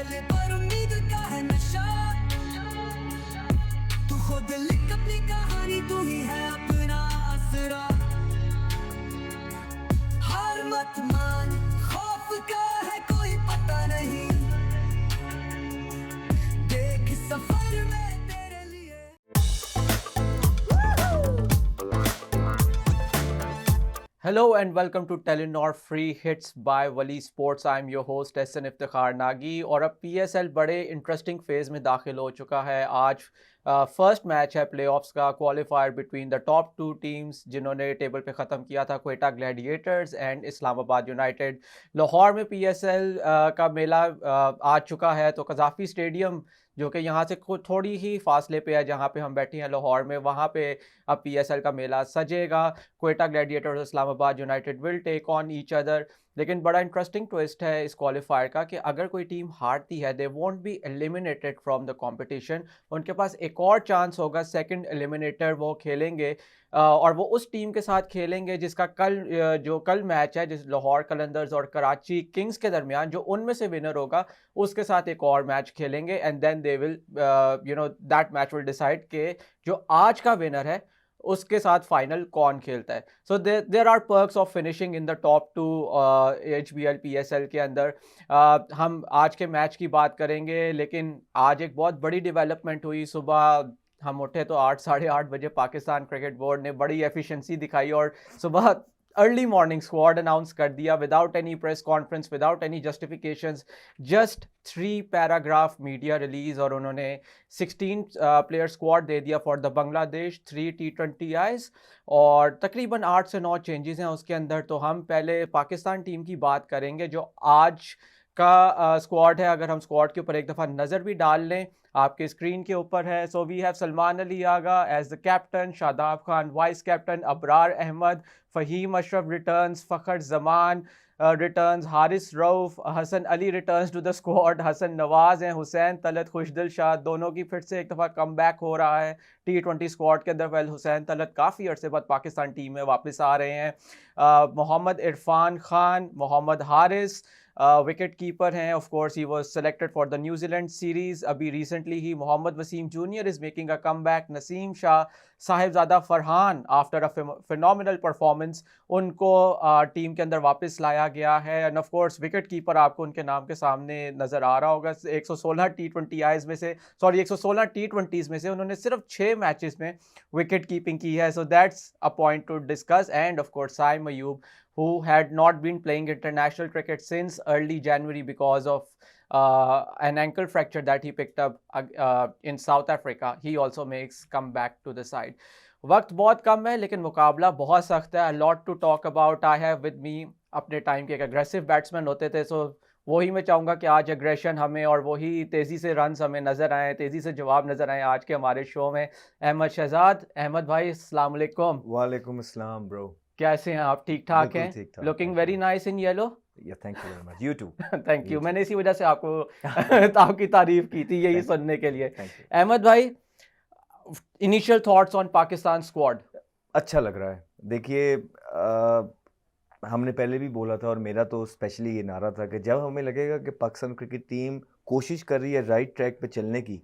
चले पर उम्मीद का है नशा। तू खुद लिख अपनी कहानी, तू ही है अपना आसरा। हार मत मान, खौफ का है कोई पता नहीं, देख सफर में तेरे लिए। Hello and welcome to Telenor Free Hits by Wali Sports. I'm your host SN Iftikhar Nagi. और अब PSL बड़े इंटरेस्टिंग फेज में दाखिल हो चुका है। आज फर्स्ट मैच है प्लेऑफ्स का, qualifier between the top two teams जिन्होंने टेबल पे ख़त्म किया था, Quetta Gladiators and Islamabad United. Lahore में PSL का मेला आ चुका है, तो कज़ाफ़ी स्टेडियम जो कि यहाँ से थोड़ी ही फासले पे है जहाँ पे हम बैठे हैं लाहौर में, वहाँ पे अब PSL का मेला सजेगा। Quetta gladiators Islamabad united will take on each other. लेकिन बड़ा इंटरेस्टिंग ट्विस्ट है इस क्वालिफायर का कि अगर कोई टीम हारती है, they won't be eliminated from the competition. उनके पास एक और चांस होगा, सेकंड एलिमिनेटर वो खेलेंगे और वो उस टीम के साथ खेलेंगे जिसका जो कल मैच है, जिस लाहौर कलंदर्स और कराची किंग्स के दरमियान, जो उनमें से विनर होगा उसके साथ एक और मैच खेलेंगे। And then they will that match will decide कि जो आज का विनर है उसके साथ फाइनल कौन खेलता है। So there are perks of finishing in the top two HBL PSL के अंदर। हम आज के मैच की बात करेंगे, लेकिन आज एक बहुत बड़ी डेवलपमेंट हुई। सुबह हम उठे तो 8-8:30 बजे पाकिस्तान क्रिकेट बोर्ड ने बड़ी एफिशिएंसी दिखाई और सुबह अर्ली मॉर्निंग स्क्वाड अनाउंस कर दिया, without any press conference, without any justifications, just 3 paragraph media release. और उन्होंने 16 प्लेयर स्क्वाड दे दिया फॉर द बांग्लादेश 3 T20Is और तकरीबन 8 से 9 चेंजेस हैं उसके अंदर। तो हम पहले पाकिस्तान टीम की बात करेंगे जो आज का स्क्वाड है। अगर हम स्क्वाड के ऊपर एक दफ़ा नज़र भी डाल लें, आपके स्क्रीन के ऊपर है। So we have Salman Ali Agha as the captain, Shadab Khan vice captain, Abrar Ahmed, Faheem Ashraf returns, Fakhar Zaman returns, Haris Rauf, Hasan Ali returns to the squad, Hasan Nawaz हैं, हुसैन तलत, खुशदिल शाह, दोनों की फिर से एक दफ़ा कम बैक हो रहा है T20 स्क्वाड के अंदर। वेल, हुसैन तलत काफ़ी अरसे बाद पाकिस्तान टीम में वापस आ रहे हैं। मोहम्मद इरफान खान, मोहम्मद हारिस विकेट कीपर हैं। Of course he was selected for the New Zealand series अभी रिसेंटली ही। Mohammad Wasim junior is making a comeback. Naseem Shah, Sahibzada Farhan after a phenomenal performance, उनको टीम के अंदर वापस लाया गया है। And of course wicket keeper आपको उनके नाम के सामने नज़र आ रहा होगा। 116 T20Is में से, सॉरी 116 T20s में से उन्होंने सिर्फ 6 मैचेस में विकेट कीपिंग की है। So that's a point to discuss. And of course Saim Ayub, who had not been playing international cricket since early January because of an ankle fracture that he picked up in South Africa. He also makes comeback to the side. वक्त बहुत कम है लेकिन मुकाबला बहुत सख्त है। A lot to talk about. I have with me अपने time के एक अग्रेसिव बैट्समैन होते थे, सो वही मैं चाहूँगा कि आज एग्रेशन हमें और वही तेज़ी से रन्स हमें नज़र आए, तेज़ी से जवाब नज़र आए आज के हमारे शो में। अहमद शहजाद, अहमद भाई अस्सलाम वालेकुम। वालेकुम अस्सलाम ब्रो। कैसे हैं आप? ठीक ठाक बिल्कुल हैं? ठीक ठाक, looking thank very you. Nice in yellow. Yeah, thank you very much. You too. Thank you. You मैंने इसी वजह से आपको आपकी तारीफ की थी, यही Thank you. सुनने के लिए। Thank you. अहमद भाई, initial thoughts on Pakistan squad. अच्छा लग रहा है। देखिए हमने पहले भी बोला था और मेरा तो स्पेशली ये नारा था कि जब हमें लगेगा कि पाकिस्तान क्रिकेट टीम कोशिश कर रही है राइट ट्रैक पे चलने की,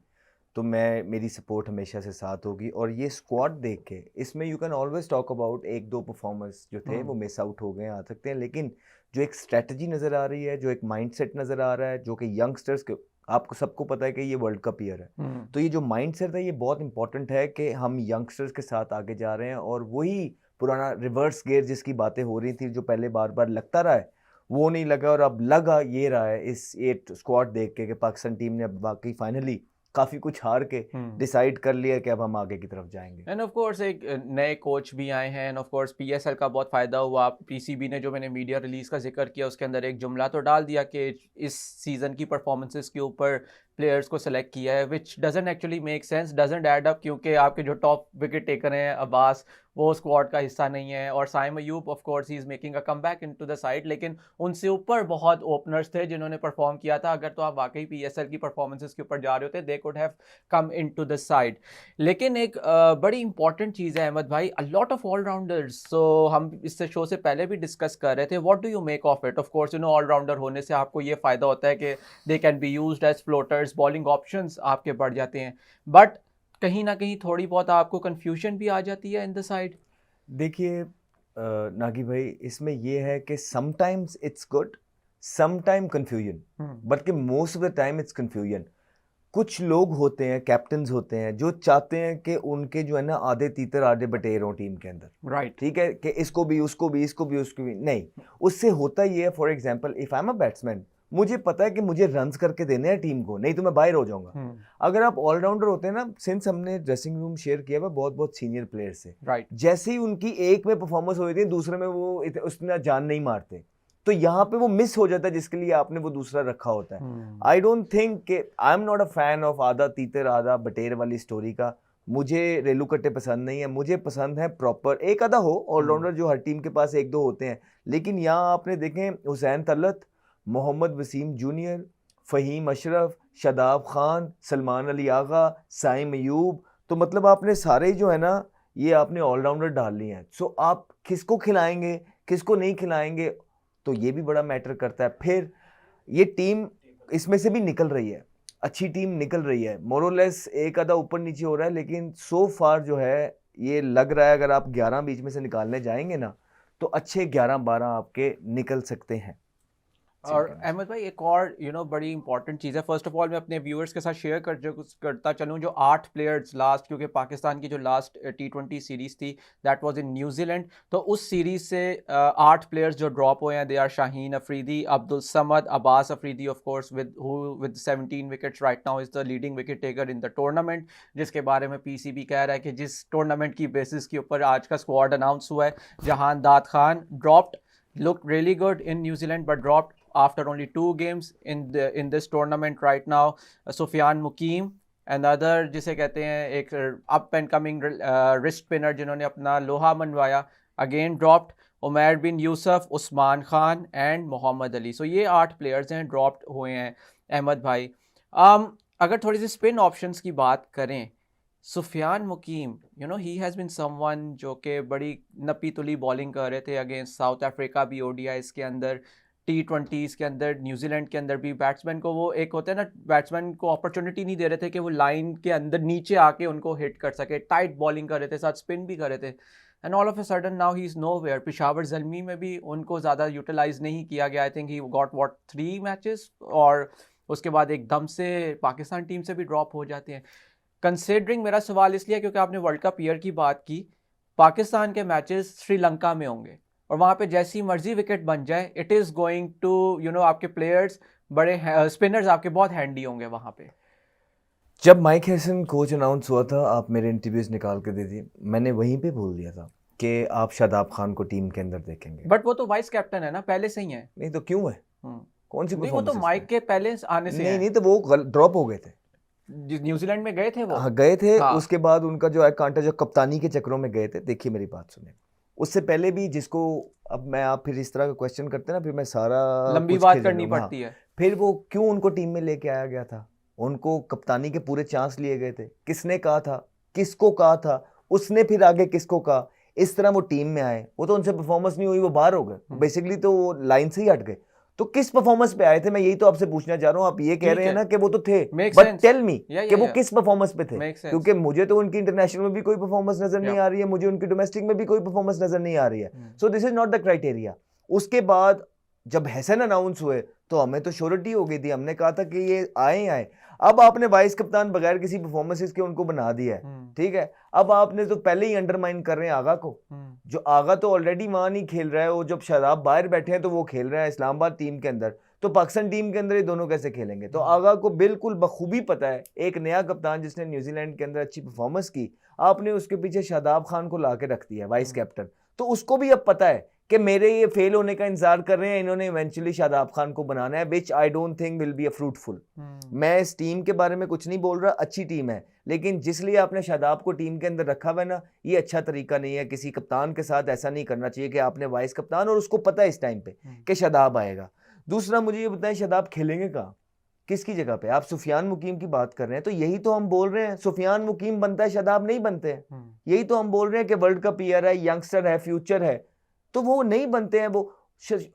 तो मेरी सपोर्ट हमेशा से साथ होगी। और ये स्क्वाड देख के इसमें you can always talk about 1-2 performance जो थे वो मिस आउट हो गए, आ सकते हैं, लेकिन जो एक स्ट्रेटजी नज़र आ रही है, जो एक माइंडसेट नज़र आ रहा है, जो कि यंगस्टर्स के, आपको सबको पता है कि ये वर्ल्ड कप ईयर है, तो ये जो माइंडसेट है ये बहुत इंपॉर्टेंट है कि हम यंगस्टर्स के साथ आगे जा रहे हैं। और वही पुराना रिवर्स गियर जिसकी बातें हो रही थी, जो पहले बार बार लगता रहा है, वो नहीं लगा और अब लगा ये रहा है इस 8 स्क्वाड देख के कि पाकिस्तान टीम ने अब वाकई फाइनली काफ़ी कुछ हार के डिसाइड कर लिया कि अब हम आगे की तरफ जाएंगे। एंड ऑफ कोर्स एक नए कोच भी आए हैं। एंड ऑफ कोर्स PSL का बहुत फ़ायदा हुआ। PCB ने, जो मैंने मीडिया रिलीज़ का जिक्र किया, उसके अंदर एक जुमला तो डाल दिया कि इस सीज़न की परफॉर्मेंसेस के ऊपर प्लेयर्स को सेलेक्ट किया है, which doesn't actually make sense, doesn't add up, क्योंकि आपके जो टॉप विकेट टेकर हैं अब्बास वो स्क्वाड का हिस्सा नहीं है, और Saim Ayub of course he is making a comeback into the side, लेकिन उनसे ऊपर बहुत ओपनर्स थे जिन्होंने परफॉर्म किया था। अगर तो आप वाकई पीएसएल की परफॉर्मेंसेस के ऊपर जा रहे होते, they could have come into the side. लेकिन एक बड़ी इंपॉर्टेंट चीज़ है अहमद भाई, अ लॉट ऑफ ऑलराउंडर्स, सो हम इससे शो से पहले भी डिस्कस कर रहे थे, what do you make of it? Of course allrounder होने से आपको ये फ़ायदा होता है कि they can be used as floaters, bowling options आपके बढ़ जाते हैं, बट कहीं ना कहीं थोड़ी बहुत आपको कंफ्यूजन भी आ जाती है इन द साइड। देखिए नागी भाई, इसमें ये है कि sometimes it's good, sometime confusion, बल्कि most of the time it's confusion. कुछ लोग होते हैं, कैप्टन्स होते हैं, जो चाहते हैं कि उनके जो है ना आधे तीतर आधे बटेर हों टीम के अंदर, राइट, ठीक है, कि इसको भी उसको भी इसको भी उसको भी नहीं। उससे होता ये है, for example if I am a batsman, मुझे पता है कि मुझे रन्स करके देने हैं टीम को, नहीं तो मैं बाहर हो जाऊंगा। अगर आप ऑलराउंडर होते हैं ना, सिंस हमने ड्रेसिंग रूम शेयर किया हुआ बहुत बहुत सीनियर प्लेयर से, राइट, जैसे ही उनकी एक में परफॉर्मेंस हो जाती है, दूसरे में वो उसमें जान नहीं मारते, तो यहाँ पे वो मिस हो जाता है जिसके लिए आपने वो दूसरा रखा होता है। आई डोंट थिंक कि I am not a fan of आधा तीतर आधा बटेर वाली स्टोरी का। मुझे रेलू कट्टे पसंद नहीं है, मुझे पसंद है प्रॉपर एक आधा हो ऑलराउंडर, जो हर टीम के पास एक दो होते हैं। लेकिन यहाँ आपने देखें हुसैन तलत, मोहम्मद वसीम जूनियर, फ़हीम अशरफ, शादाब खान, सलमान अली आगा, साइम अयूब, तो मतलब आपने सारे जो है ना ये आपने ऑलराउंडर डाल लिए हैं। सो आप किसको खिलाएंगे किसको नहीं खिलाएंगे, तो ये भी बड़ा मैटर करता है। फिर ये टीम इसमें से भी निकल रही है, अच्छी टीम निकल रही है, मोरलेस एक आधा ऊपर नीचे हो रहा है, लेकिन सो फार जो है ये लग रहा है अगर आप 11 बीच में से निकालने जाएंगे ना, तो अच्छे 11-12 आपके निकल सकते हैं। और अहमद भाई एक और बड़ी इंपॉर्टेंट चीज़ है, फर्स्ट ऑफ ऑल मैं अपने व्यूअर्स के साथ शेयर करता चलूँ, जो 8 प्लेयर्स लास्ट, क्योंकि पाकिस्तान की जो लास्ट T20 सीरीज़ थी दैट वाज इन न्यूजीलैंड, तो उस सीरीज़ से 8 प्लेयर्स जो ड्रॉप हुए हैं, they are Shaheen Afridi, Abdul Samad, Abbas Afridi of course with 17 wickets right now is the leading wicket taker in the tournament, जिसके बारे में पीसीबी कह रहा है कि जिस टूर्नामेंट की बेसिस के ऊपर आज का स्क्वाड अनाउंस हुआ है, जहान दाद Khan dropped, looked really good in New Zealand but dropped after only 2 games in this tournament right now. Sufyan Mukim, another जिसे कहते हैं एक up and coming wrist spinner जिन्होंने अपना लोहा मनवाया, again dropped. Umair bin Yousuf, Usman Khan and Mohammad Ali, so ये 8 प्लेयर्स हैं ड्रॉप्ड हुए हैं अहमद भाई। अगर थोड़ी सी स्पिन ऑप्शंस की बात करें, सुफियान मुकीम ही हैज़ बिन समवन जो कि बड़ी नपी तुली बॉलिंग कर रहे थे अगेंस्ट साउथ अफ्रीका भी ODIs के अंदर, T20s के अंदर, न्यूजीलैंड के अंदर भी। बैट्समैन को वो एक होता है ना, बैट्समैन को अपॉर्चुनिटी नहीं दे रहे थे कि वो लाइन के अंदर नीचे आके उनको हिट कर सके, टाइट बॉलिंग कर रहे थे, साथ स्पिन भी कर रहे थे, and all of a sudden now he is nowhere. Peshawar Zalmi में भी उनको ज़्यादा यूटिलाइज नहीं किया गया, I think he got 3 matches, और उसके बाद एकदम से पाकिस्तान टीम से भी ड्रॉप हो जाते हैं। कंसिडरिंग, मेरा सवाल इसलिए क्योंकि आपने वर्ल्ड कप ईयर की बात की, पाकिस्तान के मैचेस श्रीलंका में होंगे और वहाँ पे जैसी मर्जी विकेट बन जाए, इट इज़ गोइंग टू आपके प्लेयर्स बड़े स्पिनर्स आपके बहुत हैंडी होंगे वहाँ पे। जब माइक हैसन कोच अनाउंस हुआ था, आप मेरे इंटरव्यूज निकाल के दे दिए, मैंने वहीं पे बोल दिया था कि आप शादाब खान को टीम के अंदर देखेंगे। बट वो तो वाइस कैप्टन है ना, पहले से ही है। नहीं तो क्यों है, कौन सी नहीं, वो तो माइक के पहले आने से नहीं तो वो ड्रॉप हो गए थे, न्यूजीलैंड में गए थे वो। हाँ गए थे, हाँ। उसके बाद उनका जो है कांटा जो कप्तानी के चक्रों में गए थे। देखिए मेरी बात सुने, उससे पहले भी जिसको अब मैं आप फिर इस तरह का क्वेश्चन करते हैं ना, फिर मैं सारा लंबी कुछ बात खेल करनी लूंगा। पड़ती है। फिर वो क्यों उनको टीम में लेके आया गया था, उनको कप्तानी के पूरे चांस लिए गए थे, किसने कहा था, किसको कहा था, उसने फिर आगे किसको कहा, इस तरह वो टीम में आए। वो तो उनसे परफॉर्मेंस नहीं हुई, वो बाहर हो गए बेसिकली, तो वो लाइन से ही हट गए। तो किस परफॉर्मेंस पे आए थे, मैं यही तो आपसे पूछना चाह रहा हूँ। आप ये कह रहे हैं ना कि वो तो थे, बट टेल मी कि वो किस परफॉर्मेंस पे थे, क्योंकि मुझे तो उनकी इंटरनेशनल में भी कोई परफॉर्मेंस नजर नहीं आ रही है, मुझे उनकी डोमेस्टिक में भी कोई परफॉर्मेंस नजर नहीं आ रही है। So this is not the criteria. उसके बाद जब हैसन अनाउंस हुए तो हमें तो श्योरिटी हो गई थी, हमने कहा था कि ये आए। अब आपने वाइस कप्तान बगैर किसी परफॉर्मेंसेस के उनको बना दिया है, ठीक है। अब आपने तो पहले ही अंडरमाइन कर रहे हैं आगा को, जो आगा तो ऑलरेडी वहां नहीं खेल रहा है, वो जब शादाब बाहर बैठे हैं तो वो खेल रहा है इस्लामाबाद टीम के अंदर, तो पाकिस्तान टीम के अंदर ये दोनों कैसे खेलेंगे। तो आगा को बिल्कुल बखूबी पता है, एक नया कप्तान जिसने न्यूजीलैंड के अंदर अच्छी परफॉर्मेंस की, आपने उसके पीछे शादाब खान को ला के रख दिया वाइस कैप्टन, तो उसको भी अब पता है कि मेरे ये फेल होने का इंतजार कर रहे हैं, इन्होंने इवेंचुअली शादाब खान को बनाना है, which I don't think will be a fruitful. मैं इस टीम के बारे में कुछ नहीं बोल रहा, अच्छी टीम है, लेकिन जिस लिए आपने शादाब को टीम के अंदर रखा हुआ है ना, ये अच्छा तरीका नहीं है। किसी कप्तान के साथ ऐसा नहीं करना चाहिए कि आपने वाइस कप्तान, और उसको पता है इस टाइम पे कि शादाब आएगा। दूसरा, मुझे ये बताएं शादाब खेलेंगे कहाँ, किसकी जगह पे? आप सुफियान मुकीम की बात कर रहे हैं, तो यही तो हम बोल रहे हैं, सुफियान मुकीम बनता है, शादाब नहीं बनते हैं। यही तो हम बोल रहे हैं कि वर्ल्ड कप ईयर है, यंगस्टर है, फ्यूचर है, तो वो नहीं बनते हैं। वो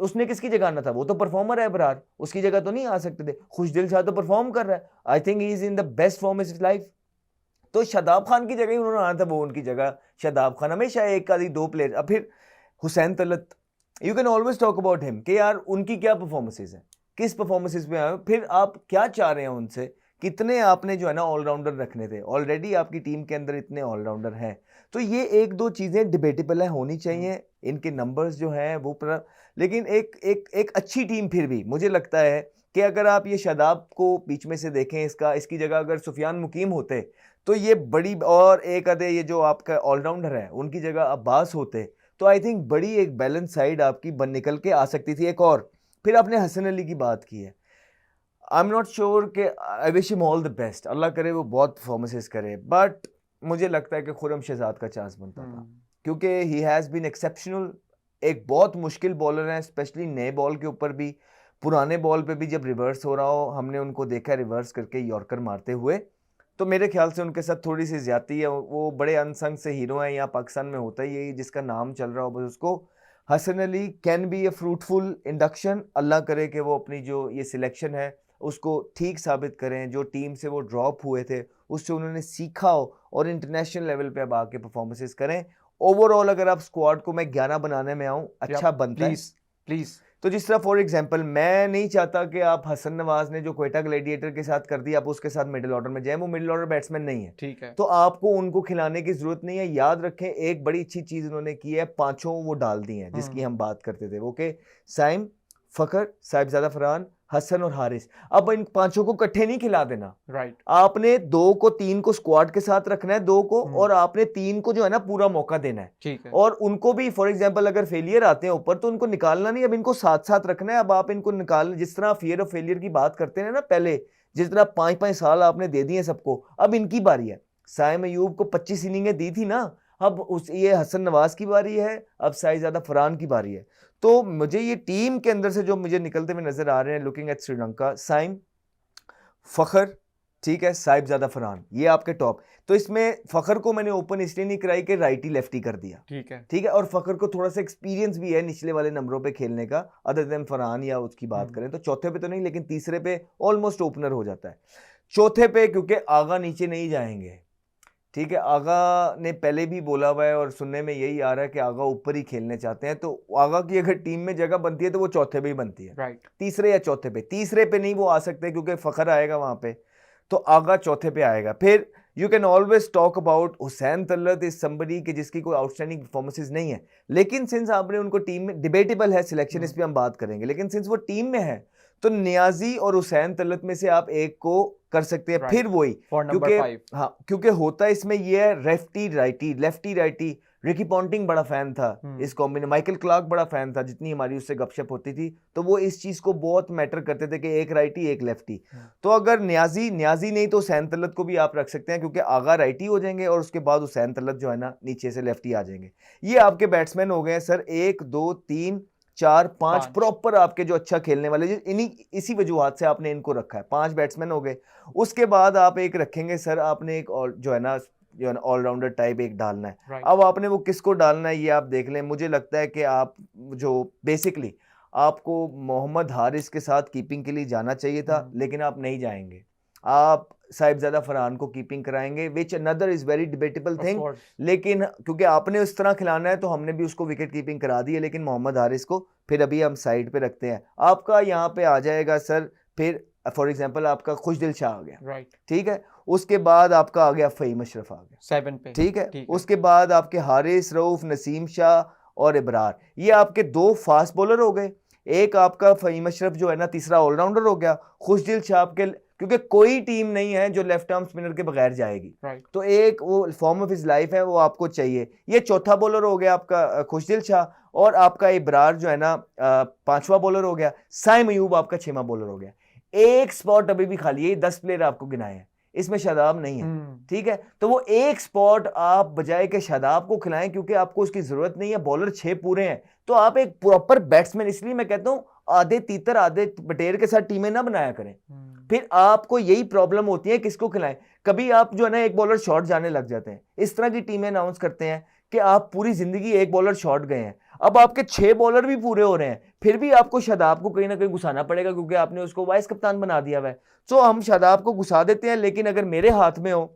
उसने किसकी जगह आना था? वो तो परफॉर्मर है अबरार, उसकी जगह तो नहीं आ सकते थे। खुशदिल शाह तो परफॉर्म कर रहा है, I think he is in the best form is life. तो शादाब खान की जगह ही उन्होंने आना था, वो उनकी जगह शादाब खान। हमेशा एक आधी दो प्लेयर। अब फिर Hussain Talat, you can always talk about him कि यार उनकी क्या परफॉर्मेंसेज हैं, किस परफॉर्मेंसेज पे आए, फिर आप क्या चाह रहे हैं उनसे, कितने आपने जो है ना ऑलराउंडर रखने थे। ऑलरेडी आपकी टीम के अंदर इतने ऑलराउंडर हैं, तो ये एक दो चीज़ें डिबेटेबल है, होनी चाहिए। इनके नंबर्स जो हैं वो लेकिन एक अच्छी टीम फिर भी मुझे लगता है कि अगर आप ये शादाब को बीच में से देखें, इसकी जगह अगर सुफियान मुकीम होते तो ये बड़ी, और एक आधे ये जो आपका ऑलराउंडर है उनकी जगह अब्बास होते, तो आई थिंक बड़ी एक बैलेंस साइड आपकी बन निकल के आ सकती थी। एक और फिर आपने हसन अली की बात की है, आई एम नॉट श्योर कि I wish him all the best, अल्लाह करे वो बहुत परफॉर्मेंसेस करे, बट मुझे लगता है कि खुरम शहजाद का चांस बनता था, क्योंकि ही हैज़ बीन एक्सेप्शनल। एक बहुत मुश्किल बॉलर है, स्पेशली नए बॉल के ऊपर भी, पुराने बॉल पे भी जब रिवर्स हो रहा हो, हमने उनको देखा रिवर्स करके यॉर्कर मारते हुए, तो मेरे ख्याल से उनके साथ थोड़ी सी ज्यादती है। वो बड़े अनसंग से हीरो हैं, यहाँ पाकिस्तान में होता ही है, जिसका नाम चल रहा हो बस उसको। Hasan Ali can be a fruitful induction, अल्लाह करे कि वो अपनी जो ये सिलेक्शन है उसको ठीक साबित करें, जो टीम से वो ड्रॉप हुए थे उससे उन्होंने सीखा हो और इंटरनेशनल लेवल पे अब आके परफॉर्मेंसेस करें। ओवरऑल अगर आप स्क्वाड को मैं 11 बनाने में आऊँ, अच्छा बनता है प्लीज। तो जिस तरह फॉर एग्जांपल, मैं नहीं चाहता कि आप हसन नवाज ने जो क्वेटा ग्लैडिएटर के साथ कर दिया आप उसके साथ मिडिल ऑर्डर में जाए, वो मिडिल ऑर्डर बैट्समैन नहीं है, ठीक है, तो आपको उनको खिलाने की जरूरत नहीं है। याद रखें एक बड़ी अच्छी चीज उन्होंने की है, पांचों वो डाल दी हैं जिसकी हम बात करते थे, वो के साइम, फखर, साहिबजादा फरहान, हसन और हारिस। अब इन पांचों को इकट्ठे नहीं खिला देना, राइट। आपने 2 को 3 को स्क्वाड के साथ रखना है, 2 को, और आपने 3 को जो है ना पूरा मौका देना है, ठीक है। और उनको भी फॉर एग्जांपल अगर फेलियर आते हैं ऊपर तो उनको निकालना नहीं, अब इनको साथ साथ रखना है। अब आप इनको निकाल, जिस तरह फियर ऑफ फेलियर की बात करते हैं ना पहले, जिस तरह 5-5 साल आपने दे दिए सबको, अब इनकी बारी है। साइम अयूब को 25 इनिंगें दी थी ना, अब ये हसन नवाज की बारी है, अब साहिबजादा फरहान की बारी है। तो मुझे ये टीम के अंदर से जो मुझे निकलते हुए नजर आ रहे हैं, लुकिंग एट श्रीलंका, साइम, फखर, ठीक है, साहिबजादा फरहान, ये आपके टॉप। तो इसमें फखर को मैंने ओपन इसलिए नहीं कराई कि राइटी लेफ्टी कर दिया, ठीक है, और फखर को थोड़ा सा एक्सपीरियंस भी है निचले वाले नंबरों पे खेलने का, अदर देन फरहान या उसकी बात करें तो चौथे पे तो नहीं, लेकिन तीसरे पे ऑलमोस्ट ओपनर हो जाता है। चौथे पे क्योंकि आगा नीचे नहीं जाएंगे, ठीक है, आगा ने पहले भी बोला हुआ है और सुनने में यही आ रहा है कि आगा ऊपर ही खेलने चाहते हैं, तो आगा की अगर टीम में जगह बनती है तो वो चौथे पे ही बनती है, राइट, तीसरे या चौथे पे। तीसरे पे नहीं वो आ सकते क्योंकि फखर आएगा वहां पे, तो आगा चौथे पे आएगा। फिर you can always talk about Hussain Talat is somebody कि जिसकी कोई आउटस्टैंडिंग परफॉर्मेंसेज नहीं है, लेकिन सिंस आपने उनको टीम में, डिबेटेबल है सिलेक्शन, इस पे हम बात करेंगे, लेकिन सिंस वो टीम में है तो नियाजी और हुसैन तलत में से आप एक को कर सकते हैं, फिर वही, क्योंकि होता इसमें ये है लेफ्टी राइटी। रिकी पॉन्टिंग बड़ा फैन था इस कॉम्बिनेशन, माइकल क्लार्क बड़ा फैन था, जितनी हमारी उससे गपशप होती थी, तो वो इस चीज को बहुत मैटर करते थे कि एक राइटी एक लेफ्टी। तो अगर नियाजी नहीं तो हुसैन तलत को भी आप रख सकते हैं, क्योंकि आगा राइटी हो जाएंगे और उसके बाद हुसैन तलत जो है ना नीचे से लेफ्टी आ जाएंगे। ये आपके बैट्समैन हो गए सर, 1 2 3 4 5 प्रॉपर आपके जो अच्छा खेलने वाले, इसी वजूहत से आपने इनको रखा है, 5 बैट्समैन हो गए। उसके बाद आप एक रखेंगे सर, आपने एक और जो है ना ऑलराउंडर टाइप एक डालना है। अब आपने वो किसको डालना है ये आप देख लें। मुझे लगता है कि आप जो बेसिकली आपको मोहम्मद हारिस के साथ कीपिंग के लिए जाना चाहिए था, लेकिन आप नहीं जाएंगे, आप साहिबजादा फरहान को कीपिंग कराएंगे, which another is very debatable thing, लेकिन क्योंकि आपने उस तरह खिलाना है तो हमने भी उसको विकेट कीपिंग करा दी है, लेकिन मोहम्मद हारिस को फिर अभी हम साइड पे रखते हैं। आपका यहाँ पे आ जाएगा सर, फिर फॉर एग्जांपल आपका खुशदिल शाह आ गया, राइट, ठीक है, उसके बाद आपका आ गया फ़हीम अशरफ आ गया 7 पे, ठीक है, उसके बाद आपके हारिस, रऊफ, नसीम शाह और इब्रार, ये आपके 2 फास्ट बॉलर हो गए। एक आपका फ़हीम अशरफ जो है ना तीसरा ऑलराउंडर हो गया। खुशदिल शाह आपके, क्योंकि कोई टीम नहीं है जो लेफ्ट आर्म स्पिनर के बगैर जाएगी, तो एक वो फॉर्म ऑफ हिज लाइफ है, वो आपको चाहिए। ये चौथा बॉलर हो गया आपका खुशदिल शाह, और आपका इब्रार जो है ना 5वां बॉलर हो गया, साइम अयूब आपका 6वां बॉलर हो गया। एक स्पॉट अभी भी खाली है, 10 प्लेयर आपको गिनाए हैं, इसमें शादाब नहीं है, ठीक है। तो वो एक स्पॉट आप बजाय के शादाब को खिलाएं, क्योंकि आपको उसकी जरूरत नहीं है, बॉलर 6 पूरे हैं, तो आप एक प्रॉपर बैट्समैन, इसलिए मैं कहता हूं आधे तीतर आधे बटेर के साथ टीमें ना बनाया करें। फिर आपको यही प्रॉब्लम होती है, किसको खिलाएं। कभी आप जो है ना एक बॉलर शॉर्ट जाने लग जाते हैं, इस तरह की टीमें अनाउंस करते हैं कि आप पूरी जिंदगी एक बॉलर शॉर्ट गए हैं, अब आपके 6 बॉलर भी पूरे हो रहे हैं, फिर भी आपको शादाब को कहीं ना कहीं घुसाना पड़ेगा, क्योंकि आपने उसको वाइस कप्तान बना दिया हुआ है। तो हम शादाब को घुसा देते हैं, लेकिन अगर मेरे हाथ में हो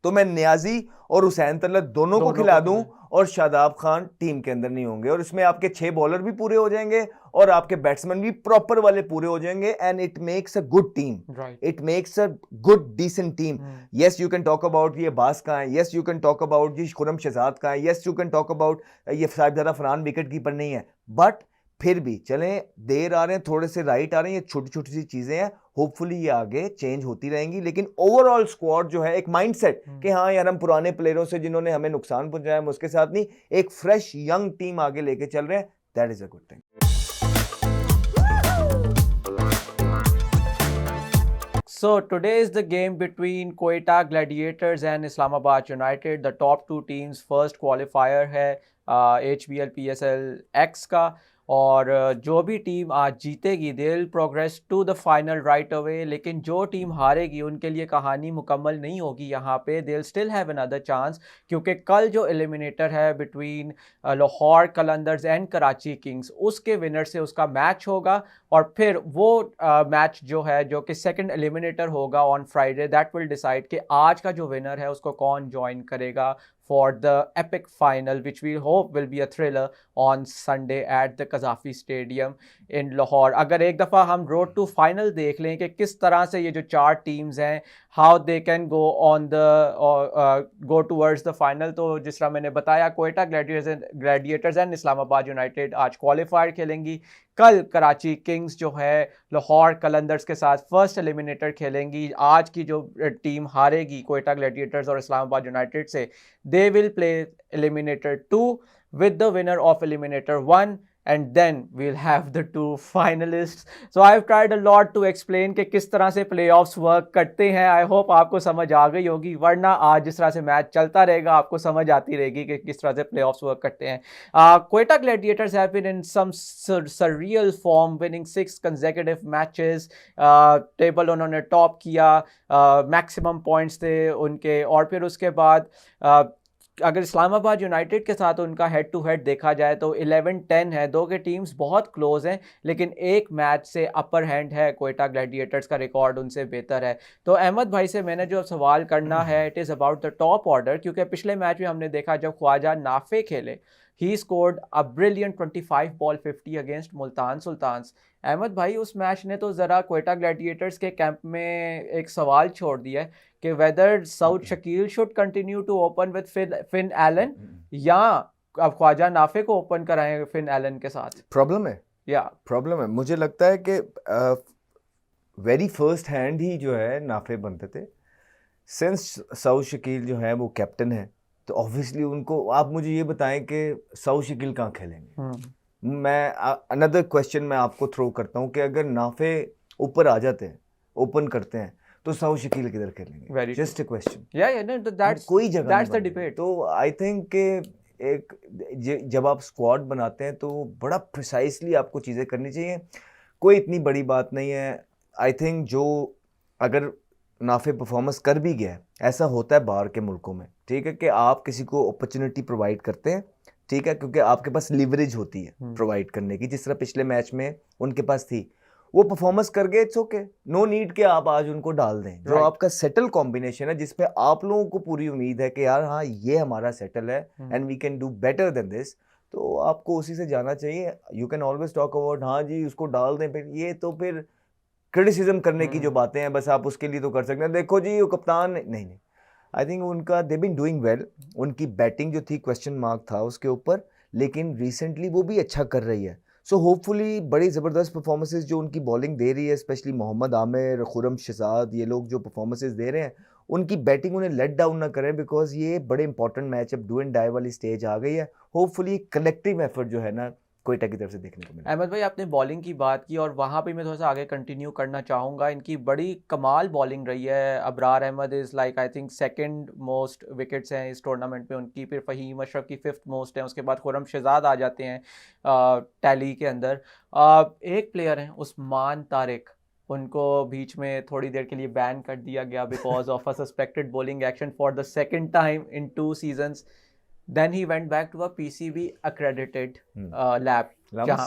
तो मैं नियाजी और हुसैन तलत दोनों को खिला दूं, और शादाब खान टीम के अंदर नहीं होंगे, और इसमें आपके 6 बॉलर भी पूरे हो जाएंगे और आपके बैट्समैन भी प्रॉपर वाले पूरे हो जाएंगे, and it makes a good team, it makes a good decent team. Yes you can talk about ये बास का है, yes you can talk about जी खुरम शहजाद का है, yes you can talk about ये साहिबजादा फरहान विकेट कीपर नहीं है, बट फिर भी चलें, देर आ रहे हैं, थोड़े से राइट आ रहे हैं, ये छोटी छोटी सी चीजें हैं, होपफुली ये आगे चेंज होती रहेंगी। लेकिन ओवरऑल स्क्वाड जो है, एक माइंडसेट कि हाँ यार हम पुराने प्लेयरों से जिन्होंने हमें नुकसान पहुंचाया हम उसके साथ नहीं, एक फ्रेश यंग टीम आगे लेके चल रहे हैं, that is a good thing. So today is the game between Quetta Gladiators and Islamabad United. The top two teams first qualifier है HBL PSL X का, और जो भी टीम आज जीतेगी they will progress to the final right away, लेकिन जो team हारेगी उनके लिए कहानी मुकम्मल नहीं होगी यहाँ पे, they will still have another chance, क्योंकि कल जो एलिमिनेटर है between Lahore Qalandars and Karachi Kings, उसके विनर से उसका मैच होगा, और फिर वो मैच जो है जो कि सेकंड एलिमिनेटर होगा on Friday, that will decide कि आज का जो विनर है उसको कौन ज्वाइन करेगा for the epic final, which we hope will be a thriller on Sunday at the Qazafi Stadium in Lahore. अगर एक दफ़ा हम रोड टू फाइनल देख लें कि किस तरह से ये जो 4 टीम्स हैं how they can go on the go towards the final, तो जिस तरह मैंने बताया Quetta Gladiators and Islamabad United आज क्वालिफायर खेलेंगी, कल कराची किंग्स जो है लाहौर कलंदर्स के साथ फर्स्ट एलिमिनेटर खेलेंगी। आज की जो टीम हारेगी क्वेटा ग्लैडिएटर्स और इस्लामाबाद यूनाइटेड से, they will play eliminator 2 with the winner of eliminator 1, and then we'll have the 2 finalists. So I've tried a lot to explain कि किस तरह से playoffs work करते हैं। I hope आपको समझ आ गई होगी, वरना आज जिस तरह से मैच चलता रहेगा आपको समझ आती रहेगी कि किस तरह से playoffs work करते हैं। Quetta Gladiators have been in some surreal form, winning 6 consecutive matches. Table उन्होंने टॉप किया, मैक्सिमम पॉइंट्स थे उनके, और फिर उसके बाद अगर इस्लामाबाद यूनाइटेड के साथ उनका हेड टू हेड देखा जाए तो 11-10 है, दो के टीम्स बहुत क्लोज हैं, लेकिन एक मैच से अपर हैंड है क्वेटा ग्लैडिएटर्स का, रिकॉर्ड उनसे बेहतर है। तो अहमद भाई से मैंने जो सवाल करना है, it is about the top order, क्योंकि पिछले मैच में हमने देखा जब ख्वाजा नाफे खेले, he scored a brilliant 25 ball 50 against Multan Sultans. Ahmed भाई, उस मैच ने तो ज़रा क्वेटा ग्लैडिएटर्स के कैंप में एक सवाल छोड़ दिया है कि whether Saud Shakeel should continue to open with Finn Allen, या अब ख्वाजा नाफे को ओपन कराएं फिन एलन के साथ। प्रॉब्लम है, या प्रॉब्लम है। मुझे लगता है कि वेरी फर्स्ट हैंड ही जो है नाफे बनते थे, सिंस साउथ शकील जो है वो कैप्टन है, तो ऑब्वियसली उनको, आप मुझे ये बताएं कि साउथ शकील कहाँ खेलेंगे। मैं अनदर क्वेश्चन मैं आपको थ्रो करता हूँ कि अगर नाफे ऊपर आ जाते हैं, ओपन करते हैं, तो साउथ शकील किधर खेलेंगे? जस्ट अ क्वेश्चन, कोई जगह दैट्स द डिबेट। तो आई थिंक कि एक जब आप स्क्वाड बनाते हैं तो बड़ा प्रिसाइसली आपको चीज़ें करनी चाहिए, कोई इतनी बड़ी बात नहीं है। आई थिंक जो अगर नाफे परफॉर्मेंस कर भी गया, ऐसा होता है बाहर के मुल्कों में, ठीक है, कि आप किसी को अपॉर्चुनिटी प्रोवाइड करते हैं, ठीक है, क्योंकि आपके पास लिवरेज होती है प्रोवाइड करने की, जिस तरह पिछले मैच में उनके पास थी, वो परफॉर्मेंस कर गए, इट्स ओके, नो नीड कि आप आज उनको डाल दें। जो आपका सेटल कॉम्बिनेशन है, जिसपे आप लोगों को पूरी उम्मीद है कि यार हाँ ये हमारा सेटल है and we can do better than this, तो आपको उसी से जाना चाहिए। You can always talk about हाँ जी उसको डाल दें, फिर ये तो फिर क्रिटिसिज्म करने की जो बातें हैं, बस आप उसके लिए तो कर सकते हैं, देखो जी वो कप्तान नहीं। आई थिंक उनका दे बीन डूइंग वेल, उनकी बैटिंग जो थी क्वेश्चन मार्क था उसके ऊपर, लेकिन रिसेंटली वो भी अच्छा कर रही है। सो होपफुली बड़ी ज़बरदस्त परफॉर्मेंसेस जो उनकी बॉलिंग दे रही है, स्पेशली मोहम्मद आमिर, खुरम शहजाद, ये लोग जो परफॉर्मेंसेस दे रहे हैं, उनकी बैटिंग उन्हें लेट डाउन ना करें, बिकॉज ये बड़े इंपॉर्टेंट मैच अब डू एंड डाई वाली स्टेज आ गई है। होपफुली कलेक्टिव एफर्ट जो है ना कोयटा की तरफ से देखने को मिले। अहमद भाई, आपने बॉलिंग की बात की और वहाँ पे मैं थोड़ा सा आगे कंटिन्यू करना चाहूँगा। इनकी बड़ी कमाल बॉलिंग रही है। Abrar Ahmed is like I think second most wickets हैं इस टूर्नामेंट में उनकी, फिर फ़हीम अशरफ की 5th मोस्ट है, उसके बाद खुरम शहजाद आ जाते हैं टैली के अंदर। एक प्लेयर हैं उस्मान तारिक, उनको बीच में थोड़ी देर के लिए बैन कर दिया गया because of a suspected bowling action for the second time in 2 seasons. Then he went back to a PCB accredited lab, जहाँ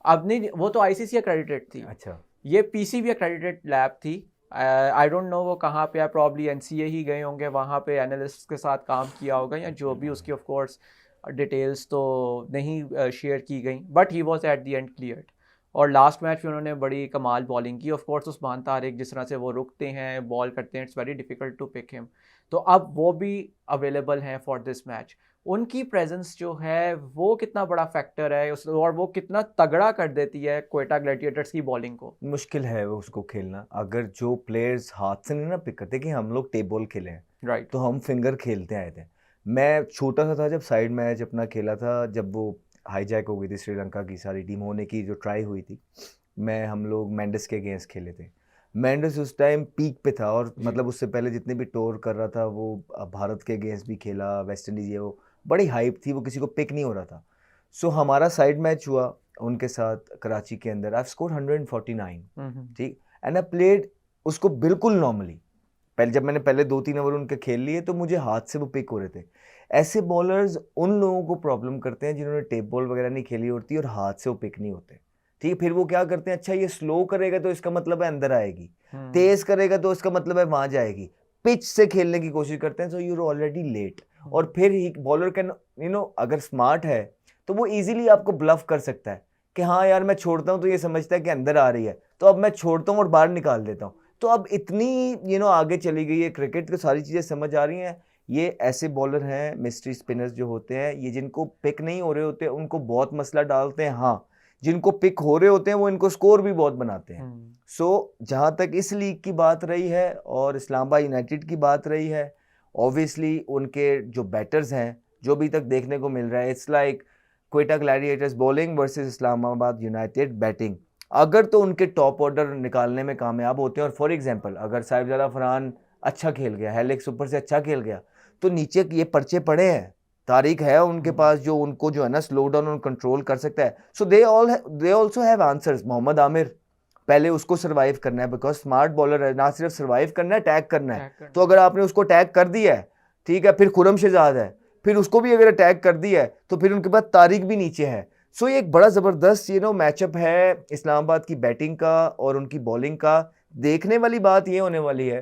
अब नहीं, वो तो ICC accredited थी, अच्छा, ये PCB accredited lab थी। आई डोंट नो वो कहाँ पे है, प्रॉब्ली NCA ही गए होंगे, वहाँ पे एनालिस्ट के साथ काम किया होगा या जो भी, उसकी ऑफ कोर्स डिटेल्स तो नहीं शेयर की गई, but he was at the end cleared. और लास्ट मैच में उन्होंने बड़ी कमाल बॉलिंग की। ऑफ कोर्स उस्मान तारिक जिस तरह से वो रुकते हैं, बॉल करते हैं, it's very difficult to pick him. तो अब वो भी अवेलेबल हैं फॉर दिस मैच। उनकी प्रेजेंस जो है वो कितना बड़ा फैक्टर है और वो कितना तगड़ा कर देती है क्वेटा ग्लैडिएटर्स की बॉलिंग को। मुश्किल है वो उसको खेलना, अगर जो प्लेयर्स हाथ से नहीं ना पिक करते, कि हम लोग टेप बॉल खेले हैं, राइट, तो हम फिंगर खेलते आए थे। मैं छोटा सा था जब साइड मैच अपना खेला था, जब वो हाईजैक हो गई थी श्रीलंका की सारी टीम होने की जो ट्राई हुई थी, हम लोग मेंडिस के अगेंस्ट खेले थे। मेंडिस उस टाइम पीक पे था, और मतलब उससे पहले जितने भी टूर कर रहा था वो भारत के अगेंस्ट भी खेला, वेस्ट इंडीज, ये वो बड़ी हाइप थी, वो किसी को पिक नहीं हो रहा था। सो हमारा साइड मैच हुआ उनके साथ कराची के अंदर, आई स्कोर 149, ठीक, एंड आई प्लेड उसको बिल्कुल नॉर्मली। जब मैंने पहले 2-3 ओवर उनके खेल लिए तो मुझे हाथ से वो पिक हो रहे थे। ऐसे बॉलर्स उन लोगों को प्रॉब्लम करते हैं जिन्होंने टेप बॉल वगैरह नहीं खेली होती और हाथ से वो पिक नहीं होते, ठीक है। फिर वो क्या करते हैं, अच्छा ये स्लो करेगा तो इसका मतलब है अंदर आएगी, तेज करेगा तो इसका मतलब है वहां जाएगी, पिच से खेलने की कोशिश करते हैं, so you are already late. और फिर ही बॉलर कैन अगर स्मार्ट है तो वो इजीली आपको ब्लफ कर सकता है कि हाँ यार मैं छोड़ता हूँ तो ये समझता है कि अंदर आ रही है, तो अब मैं छोड़ता हूँ और बाहर निकाल देता हूँ। तो अब इतनी आगे चली गई है क्रिकेट को, सारी चीज़ें समझ आ रही हैं। ये ऐसे बॉलर हैं, मिस्ट्री स्पिनर्स जो होते हैं, ये जिनको पिक नहीं हो रहे होते उनको बहुत मसला डालते हैं, हाँ जिनको पिक हो रहे होते हैं वो इनको स्कोर भी बहुत बनाते हैं। सो जहाँ तक इस लीग की बात रही है और इस्लामाबाद यूनाइटेड की बात रही है, ऑब्वियसली उनके जो बैटर्स हैं, जो अभी तक देखने को मिल रहा है, it's like Quetta Gladiators bowling versus Islamabad United batting. अगर तो उनके टॉप ऑर्डर निकालने में कामयाब होते हैं, और फॉर एग्जांपल अगर साहिबजादा फरहान अच्छा खेल गया, हेलिक्स ऊपर से अच्छा खेल गया, तो नीचे ये पर्चे पड़े हैं, तारिक है उनके पास जो उनको जो है ना स्लो डाउन और कंट्रोल कर सकता है। So they also have answers. Mohammad Aamir, पहले उसको सर्वाइव करना है, बिकॉज स्मार्ट बॉलर है, ना सिर्फ सर्वाइव करना है, टैग करना है। तो अगर आपने उसको टैग कर दिया है, ठीक है, फिर खुरम शहजाद है, फिर उसको भी अगर अटैक कर दिया है तो फिर उनके बाद तारिक भी नीचे है। सो ये एक बड़ा ज़बरदस्त मैचअप है इस्लामाबाद की बैटिंग का और उनकी बॉलिंग का। देखने वाली बात ये होने वाली है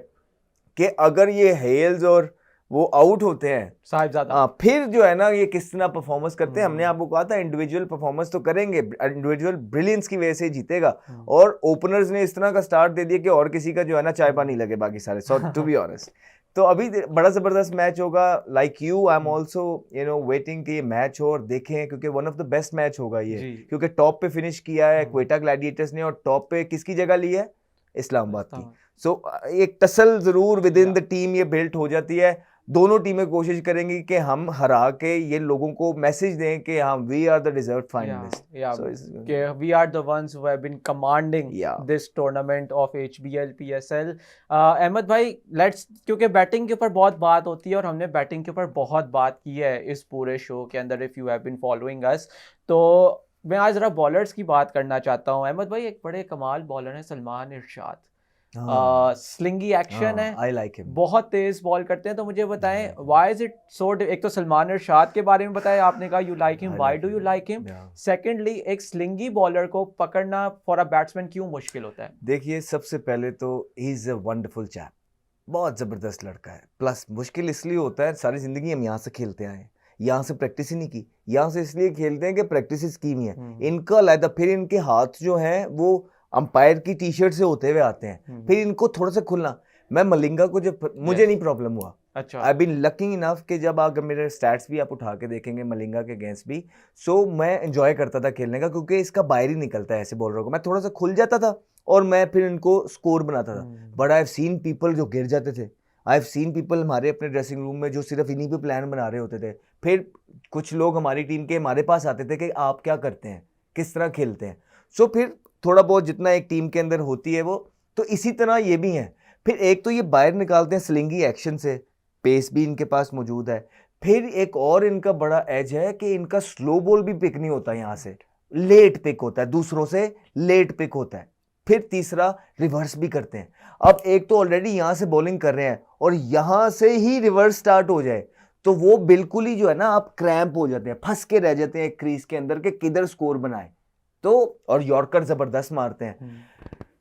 कि अगर ये हेल्स और वो आउट होते हैं साहिबजादा, फिर जो है ना ये किस तरह परफॉर्मेंस करते हैं। हमने आपको कहा था इंडिविजुअल परफॉर्मेंस तो करेंगे, इंडिविजुअल ब्रिलियंस की वजह से जीतेगा, और ओपनर्स ने इस तरह का स्टार्ट दे दिया कि और किसी का जो है ना चाय पानी लगे बाकी सारे, सो टू बी ऑनेस्ट। तो अभी बड़ा ज़बरदस्त मैच होगा। Like you, I am also waiting कि ये मैच हो और देखें, क्योंकि one of the best match होगा ये, क्योंकि टॉप पे फिनिश किया है क्वेटा ग्लैडिएटर्स ने, और टॉप पे किसकी जगह ली है, इस्लामाबाद की। सो एक टसल जरूर विद इन द टीम ये बिल्ट हो जाती है। दोनों टीमें कोशिश करेंगी कि हम हरा के ये लोगों को मैसेज दें कि हाँ we are the deserved finalist, we are the ones who have been commanding this tournament of HBL PSL। Ahmed भाई, लेट्स, क्योंकि बैटिंग के ऊपर बहुत बात होती है और हमने बैटिंग के ऊपर बहुत बात की है इस पूरे शो के अंदर, if you have been following us, तो मैं आज ज़रा बॉलर्स की बात करना चाहता हूँ। अहमद भाई, एक बड़े कमाल बॉलर हैं सलमान इरशाद, स्लिंगी एक्शन है, I like him, बहुत तेज बॉल करते हैं। तो मुझे बताएं व्हाई इज इट सो, एक तो सलमान इरशाद के बारे में बताएं, आपने कहा you like him, why do you like him. Secondly, एक स्लिंगी बॉलर को पकड़ना फॉर अ बैट्समैन क्यों मुश्किल होता है? देखिए, सबसे पहले तो he is a wonderful chap, बहुत ज़बरदस्त लड़का है। प्लस मुश्किल इसलिए होता है, सारी ज़िंदगी हम यहाँ से खेलते आए हैं, यहाँ से प्रैक्टिस ही नहीं की, यहाँ से इसलिए खेलते हैं कि प्रैक्टिस की हुई है। इनका अलग, फिर इनके हाथ जो हैं वो अंपायर की टी शर्ट से होते हुए आते हैं, फिर इनको थोड़ा सा खुलना। मैं मलिंगा को जब मुझे Yes. नहीं प्रॉब्लम हुआ, अच्छा आई बीन लकी इनफ कि जब अगर मेरे स्टैट्स भी आप उठा के देखेंगे मलिंगा के अगेंस्ट भी, सो मैं एंजॉय करता था खेलने का, क्योंकि इसका बाहर ही निकलता है ऐसे बॉलरों को, मैं थोड़ा सा खुल जाता था और मैं फिर इनको स्कोर बनाता था। But I have seen people जो गिर जाते थे, आई हैव सीन पीपल हमारे अपने ड्रेसिंग रूम में जो सिर्फ इन्हीं पे प्लान बना रहे होते थे। फिर कुछ लोग हमारी टीम के हमारे पास आते थे कि आप क्या करते हैं, किस तरह खेलते हैं। सो फिर थोड़ा बहुत जितना एक टीम के अंदर होती है वो, तो इसी तरह ये भी हैं। फिर एक तो ये बाहर निकालते हैं स्लिंगी एक्शन से, पेस भी इनके पास मौजूद है। फिर एक और इनका बड़ा एज है कि इनका स्लो बॉल भी पिक नहीं होता, यहाँ से लेट पिक होता है, दूसरों से लेट पिक होता है। फिर तीसरा रिवर्स भी करते हैं। अब एक तो ऑलरेडी यहाँ से बॉलिंग कर रहे हैं और यहाँ से ही रिवर्स स्टार्ट हो जाए तो वो बिल्कुल ही जो है ना, आप क्रैम्प हो जाते हैं, फंस के रह जाते हैं एक क्रीज के अंदर के किधर स्कोर बनाए। तो और यॉर्कर जबरदस्त मारते हैं।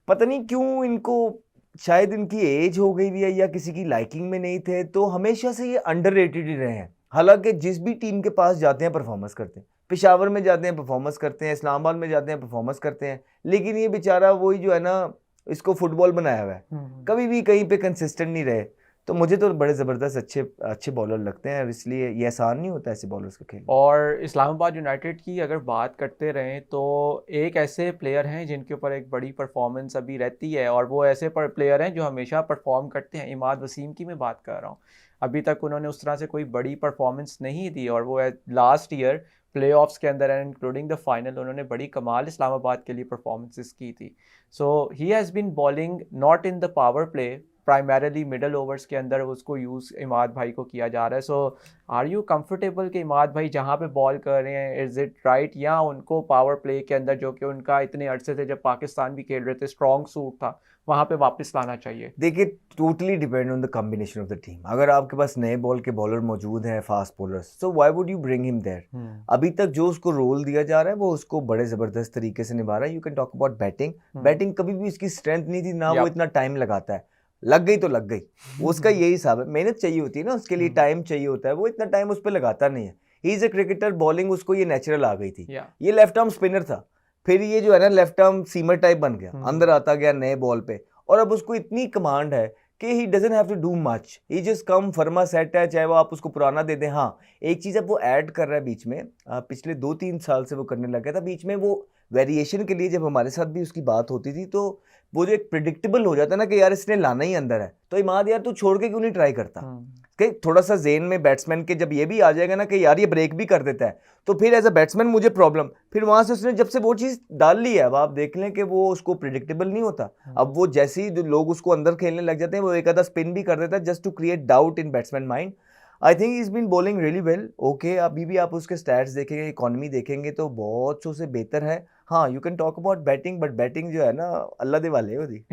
पता नहीं क्यों इनको, शायद इनकी एज हो गई भी है या किसी की लाइकिंग में नहीं थे, तो हमेशा से ये अंडररेटेड ही रहे हैं। हालांकि जिस भी टीम के पास जाते हैं परफॉर्मेंस करते हैं, पेशावर में जाते हैं परफॉर्मेंस करते हैं, इस्लामाबाद में जाते हैं परफॉर्मेंस करते हैं, लेकिन ये बेचारा वही जो है ना, इसको फुटबॉल बनाया हुआ है, कभी भी कहीं पे कंसिस्टेंट नहीं रहे। तो मुझे तो बड़े ज़बरदस्त अच्छे बॉलर लगते हैं, और इसलिए ये आसान नहीं होता ऐसे बॉलर्स को खेलना। और इस्लामाबाद यूनाइटेड की अगर बात करते रहें तो एक ऐसे प्लेयर हैं जिनके ऊपर एक बड़ी परफॉर्मेंस अभी रहती है, और वो ऐसे प्लेयर हैं जो हमेशा परफॉर्म करते हैं। इमाद वसीम की मैं बात कर रहा हूँ। अभी तक उन्होंने उस तरह से कोई बड़ी परफॉर्मेंस नहीं दी, और वो लास्ट ईयर प्लेऑफ्स के अंदर एंड इंक्लूडिंग द फाइनल उन्होंने बड़ी कमाल इस्लामाबाद के लिए परफॉर्मेंसेस की थी। So he has been bowling not in the power play, primarily middle overs के अंदर उसको यूज़ इमाद भाई को किया जा रहा है। सो आर यू कंफर्टेबल कि इमाद भाई जहाँ पे बॉल कर रहे हैं, इज़ इट राइट, या उनको पावर प्ले के अंदर जो कि उनका इतने अरसे से जब पाकिस्तान भी खेल रहे थे स्ट्रॉन्ग सूट था, वहाँ पे वापस लाना चाहिए? देखिए, totally depend on the combination of the team. अगर आपके पास नए बॉल के बॉलर मौजूद हैं, fast bowlers, so why would you bring him there? अभी तक जो उसको रोल दिया जा रहा है वो उसको बड़े ज़बरदस्त तरीके से निभा रहा है। You can talk about batting, batting कभी भी उसकी स्ट्रेंथ नहीं थी ना, वो इतना टाइम लगाता है, लग गई तो लग गई, उसका यही हिसाब है। मेहनत चाहिए होती है ना, उसके लिए टाइम चाहिए होता है, वो इतना टाइम उस पर लगाता नहीं है। He is a cricketer, bowling उसको ये नेचुरल आ गई थी। ये लेफ्ट आर्म स्पिनर था, फिर ये जो है ना लेफ्ट आर्म सीमर टाइप बन गया, अंदर आता गया नए बॉल पे, और अब उसको इतनी कमांड है कि he doesn't have to do much, he just come फर्मा सेट है, चाहे वो आप उसको पुराना दे दें। हाँ, एक चीज़ अब वो ऐड कर रहा है बीच में, पिछले 2-3 साल से वो करने लग गया था। बीच में वो वेरिएशन के लिए जब हमारे साथ भी उसकी बात होती थी, तो वो जो एक प्रिडिक्टेबल हो जाता है ना कि यार इसने लाना ही अंदर है, तो इमाद यार तू छोड़ के क्यों नहीं ट्राई करता? कि थोड़ा सा जेन में बैट्समैन के जब ये भी आ जाएगा ना कि यार ये ब्रेक भी कर देता है, तो फिर एज अ बैट्समैन मुझे प्रॉब्लम, फिर वहां से उसने जब से वो चीज़ डाल ली है, अब आप देख लें कि वो उसको प्रिडिक्टेबल नहीं होता। अब वो जैसे ही जो लोग उसको अंदर खेलने लग जाते हैं, वो एक आधा स्पिन भी कर देता है just to create doubt in batsman mind. I think is been bowling really well. Okay, अभी भी आप उसके स्टैट्स देखेंगे, इकॉनमी देखेंगे तो बहुत सौ से बेहतर है। हाँ, you can talk about batting, but batting जो है ना अल्लाह दे वाले होती।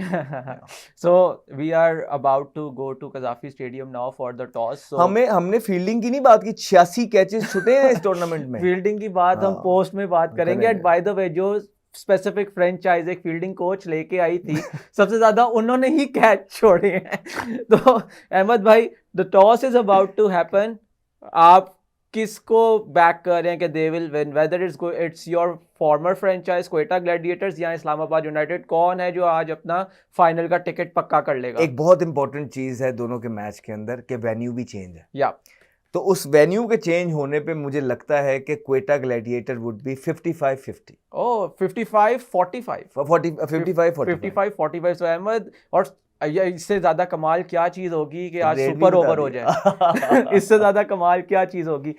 So we are about to go to Qaddafi Stadium now for the toss. So हमने फील्डिंग की नहीं बात की, 86 कैचेस छुटे हैं इस टूर्नामेंट में। फील्डिंग की बात हम पोस्ट में बात करेंगे। एंड बाय द वे, जो स्पेसिफिक फ्रेंचाइज एक फील्डिंग कोच लेके आई थी, सबसे ज्यादा उन्होंने ही कैच छोड़े हैं। तो अहमद भाई, the toss is about to happen, आप किसको बैक कर रहे हैं कि they will win, whether it's your former franchise Quetta Gladiators या इस्लामाबाद यूनाइटेड? कौन है जो आज अपना फाइनल का टिकट पक्का कर लेगा? एक बहुत इंपॉर्टेंट चीज है दोनों के मैच के अंदर कि वेन्यू भी चेंज है, या तो उस वेन्यू के चेंज होने पे मुझे लगता है कि क्वेटा ग्लैडिएटर वुड बी 55-50। ओह, 55-45 55-45। तो अहमद, और इससे ज्यादा कमाल क्या चीज होगी कि आज रेट भी सुपर बता ओवर हो दिया। जाए। इससे ज्यादा कमाल क्या चीज होगी?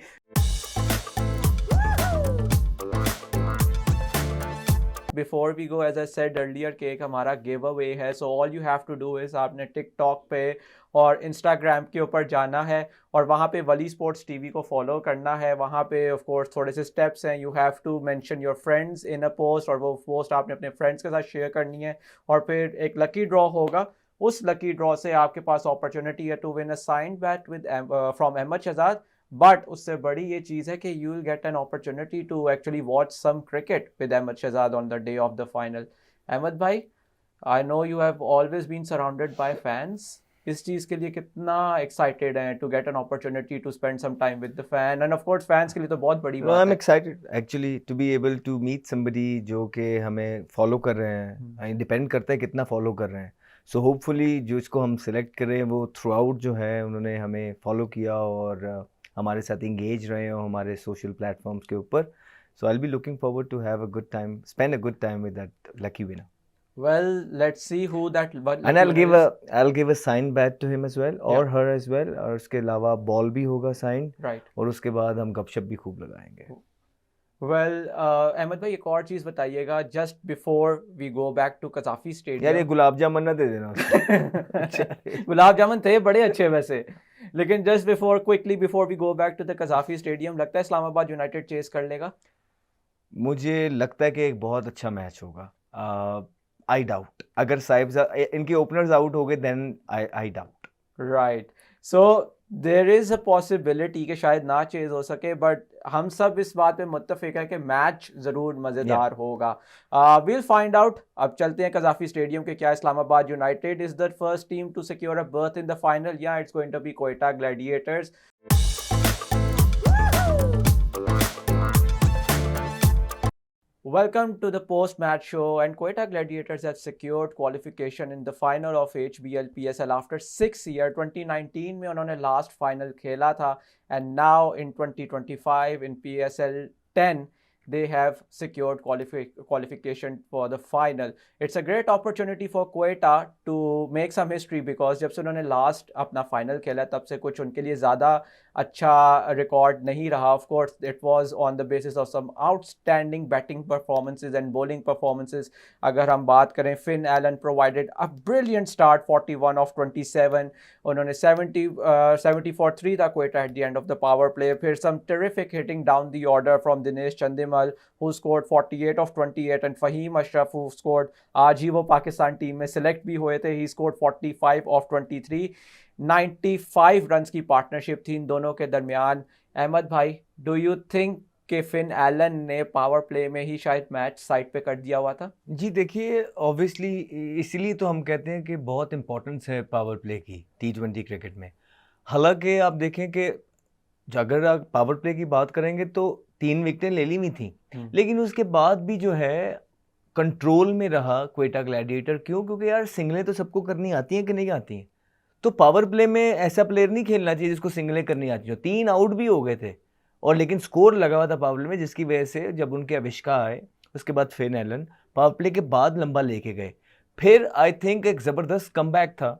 Before we go, as I said earlier, कि एक हमारा गिव अवे है। So all you have to do is आपने टिकटॉक पे और इंस्टाग्राम के ऊपर जाना है और वहाँ पे वली स्पोर्ट्स टीवी को फॉलो करना है। वहाँ पे ऑफ कोर्स थोड़े से स्टेप्स हैं। You have to mention your friends in a post, और वो पोस्ट आपने अपने फ्रेंड्स के साथ शेयर करनी है। और फिर एक लकी ड्रॉ होगा, उस लकी ड्रॉ से आपके पास अपॉर्चुनिटी है to win a signed bat with from Ahmed Shahzad. But उससे बड़ी ये चीज़ है कि you will get an opportunity to actually watch some cricket with Ahmed Shahzad on the day of the final. Ahmed भाई, I know you have always been surrounded by fans, इस चीज़ के लिए कितना एक्साइटेड हैं to get an opportunity to spend some time with the fan? And of course fans के लिए तो बहुत बड़ी बात है। I am excited actually to be able to meet somebody जो कि हमें फॉलो कर रहे हैं। डिपेंड करता है कितना फॉलो कर रहे हैं। सो होपफुली जो इसको हम सिलेक्ट करें वो थ्रू आउट जो है उन्होंने हमें फॉलो किया और हमारे साथ इंगेज रहे हो हमारे सोशल प्लेटफॉर्म्स के ऊपर. So I will be looking forward to have a good time, spend a good time with that lucky winner. Well, let's see who that And lucky I'll give winner is. I'll give a signed bat to him as well or Yeah. her as well. और उसके अलावा ball भी होगा sign. Right. और उसके बाद हम गपशप भी खूब लगाएंगे. Well, अहमद भाई एक और चीज़ बताइएगा, just before we go back to Qazafi Stadium. यार ये गुलाब जामुन ना दे देना उसको. गुलाब जामुन थे बड़े अच्छे वैसे, लेकिन just before we go back to the Qazafi Stadium, लगता है इस्लामाबाद यूनाइटेड चेस कर लेगा? मुझे लगता है कि एक बहुत अच्छा मैच होगा. आई डाउट अगर साहिब इनके ओपनर्स आउट हो गए then I doubt. Right, so there is a possibility कि शायद ना चेज हो सके, बट हम सब इस बात पे मुत्तफिक है कि मैच ज़रूर मज़ेदार होगा. Will find out. अब चलते हैं कज़ाफ़ी स्टेडियम के. क्या Islamabad United is the first team to secure a berth in the final, या it's going to be Quetta Gladiators? Welcome to the post-match show. And Quetta Gladiators have secured qualification in the final of HBL PSL after 6 years. 2019 में उन्होंने last final खेला था, and now in 2025 in PSL 10 they have secured qualification for the final. It's a great opportunity for Quetta to make some history because जब से उन्होंने last अपना final खेला तब से कुछ उनके लिए ज़्यादा अच्छा रिकॉर्ड नहीं रहा. Of course it was on the basis of some outstanding batting performances and bowling performances. अगर हम बात करें, Finn Allen provided a brilliant start, 41 of 27. उन्होंने 70 for 3 था Quetta at the end of the power play. फिर some terrific hitting down the order from Dinesh Chandimal who scored 48 of 28, and Fahim Ashraf who scored, आज ही वो Pakistan team में select भी हुए थे, he scored 45 of 23. 95 runs की partnership थी इन दोनों के दरमियान. अहमद भाई, डू यू थिंक कि फिन एलन ने पावर प्ले में ही शायद मैच साइड पे कर दिया हुआ था? जी देखिए, ऑब्वियसली इसीलिए तो हम कहते हैं कि बहुत इंपॉर्टेंस है पावर प्ले की T20 क्रिकेट में. हालांकि आप देखें कि अगर आप पावर प्ले की बात करेंगे तो 3 विकेटें ले ली हुई थी, लेकिन उसके बाद भी जो है कंट्रोल में रहा क्वेटा ग्लैडिएटर. क्यों? क्योंकि यार सिंगलें तो सबको करनी आती हैं कि नहीं आती हैं. तो पावर प्ले में ऐसा प्लेयर नहीं खेलना चाहिए जिसको सिंगलें करनी आती हो. 3 आउट भी हो गए थे और लेकिन स्कोर लगा हुआ था पावर प्ले में, जिसकी वजह से जब उनके अविष्का आए उसके बाद फिन एलन पावर प्ले के बाद लंबा लेके गए. फिर आई थिंक एक ज़बरदस्त कमबैक था